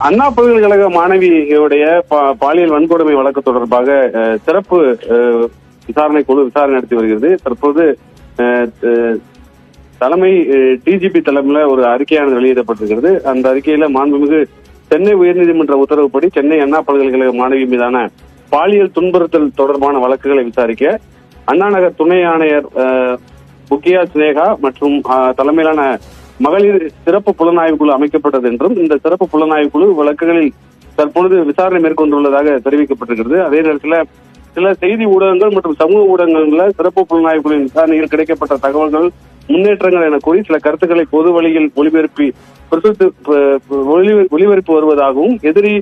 அண்ணா பல்கலைக்கழக மாணவியுடைய பாலியல் வன்கொடுமை வழக்கு தொடர்பாக சிறப்பு விசாரணை குழு விசாரணை நடத்தி வருகிறது. தற்போது தலைமை டிஜிபி தலைமையில ஒரு அறிக்கையானது வெளியிடப்பட்டிருக்கிறது. அந்த அறிக்கையில மாண்புமிகு சென்னை உயர்நீதிமன்ற உத்தரவுப்படி சென்னை அண்ணா பல்கலைக்கழக மாணவி மீதான பாலியல் துன்புறுத்தல் தொடர்பான வழக்குகளை விசாரிக்க அண்ணா நகர் துணை ஆணையர் புக்கியா சினேகா மற்றும் தலைமையிலான மகளிர் சிறப்பு புலனாய்வு குழு அமைக்கப்பட்டது என்றும் இந்த சிறப்பு புலனாய்வு குழு வழக்குகளில் தற்பொழுது விசாரணை மேற்கொண்டுள்ளதாக தெரிவிக்கப்பட்டிருக்கிறது. அதே நேரத்தில் சில செய்தி ஊடகங்கள் மற்றும் சமூக ஊடகங்களில் சிறப்பு புலனாய்வு குழுவின் விசாரணையில் கிடைக்கப்பட்ட தகவல்கள் முன்னேற்றங்கள் என கூறி சில கருத்துக்களை பொது வழியில் ஒளிபரப்பி வருவதாகவும் எதிரி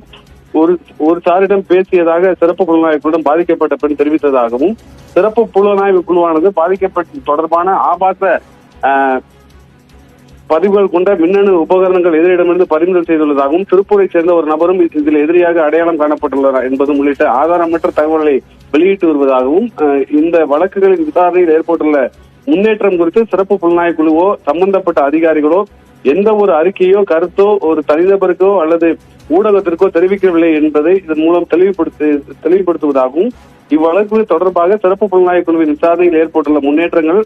ஒரு சாரிடம் பேசியதாக சிறப்பு புலனாய்வு குழுவிடம் பாதிக்கப்பட்ட பெண் தெரிவித்ததாகவும் சிறப்பு புலனாய்வு குழுவானது பாதிக்கப்பட்ட தொடர்பான ஆபாச பதிவுகள் கொண்ட மின்னணு உபகரணங்கள் எதிரிடமிருந்து பறிமுதல் செய்துள்ளதாகவும் திருப்பூரை சேர்ந்த ஒரு நபரும் இதில் எதிரியாக அடையாளம் காணப்பட்டுள்ளார் என்பதும் உள்ளிட்ட ஆதாரமற்ற தகவல்களை வெளியிட்டு வருவதாகவும் இந்த வழக்குகளின் விசாரணையில் ஏற்பட்டுள்ள முன்னேற்றம் குறித்து சிறப்பு புலனாய்வு குழுவோ சம்பந்தப்பட்ட அதிகாரிகளோ எந்த ஒரு அறிக்கையோ கருத்தோ ஒரு தனிநபருக்கோ அல்லது ஊடகத்திற்கோ தெரிவிக்கவில்லை என்பதை இதன் மூலம் தெளிவுபடுத்துவதாகவும் இவ்வழக்கு தொடர்பாக சிறப்பு புலனாய்வு குழுவின் விசாரணையில் ஏற்பட்டுள்ள முன்னேற்றங்கள்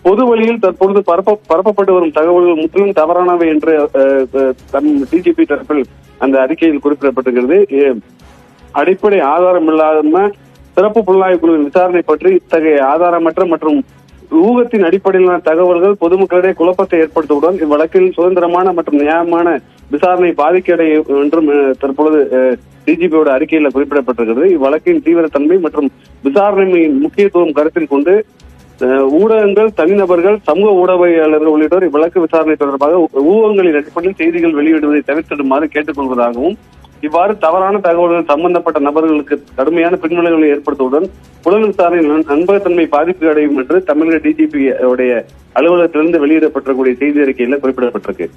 பொது வழியில் தற்பொழுது பரப்பப்பட்டு வரும் தகவல்கள் முற்றிலும் தவறானவை என்று டிஜிபி தரப்பில் அந்த அறிக்கையில் குறிப்பிடப்பட்டிருக்கிறது. அடிப்படை ஆதாரம் இல்லாத சிறப்பு புலனாய்வு குழுவின் விசாரணை பற்றி இத்தகைய ஆதாரமற்ற மற்றும் ஊகத்தின் அடிப்படையிலான தகவல்கள் பொதுமக்களிடையே குழப்பத்தை ஏற்படுத்துவதுடன் இவ்வழக்கில் சுதந்திரமான மற்றும் நியாயமான விசாரணை பாதிக்கடையும் என்றும் தற்பொழுது டிஜிபியோட அறிக்கையில் குறிப்பிடப்பட்டிருக்கிறது. இவ்வழக்கின் தீவிரத்தன்மை மற்றும் விசாரணையின் முக்கியத்துவம் கருத்தில் கொண்டு ஊடகங்கள், தனிநபர்கள், சமூக ஊடகவியலாளர்கள் உள்ளிட்டோர் இவ்வழக்கு விசாரணை தொடர்பாக ஊகங்களின் அடிப்படையில் செய்திகள் வெளியிடுவதை தவிர்த்திடுமாறு கேட்டுக்கொள்வதாகவும் இவ்வாறு தவறான தகவல்கள் சம்பந்தப்பட்ட நபர்களுக்கு கடுமையான பின்விளைவுகளை ஏற்படுத்துவதுடன் புலன் விசாரணையில் நம்பகத்தன்மை பாதிப்பு அடையும் என்று தமிழக டிஜிபி உடைய அலுவலகத்திலிருந்து வெளியிடப்பட்டிருக்கூடிய செய்தி அறிக்கையில குறிப்பிடப்பட்டிருக்கு.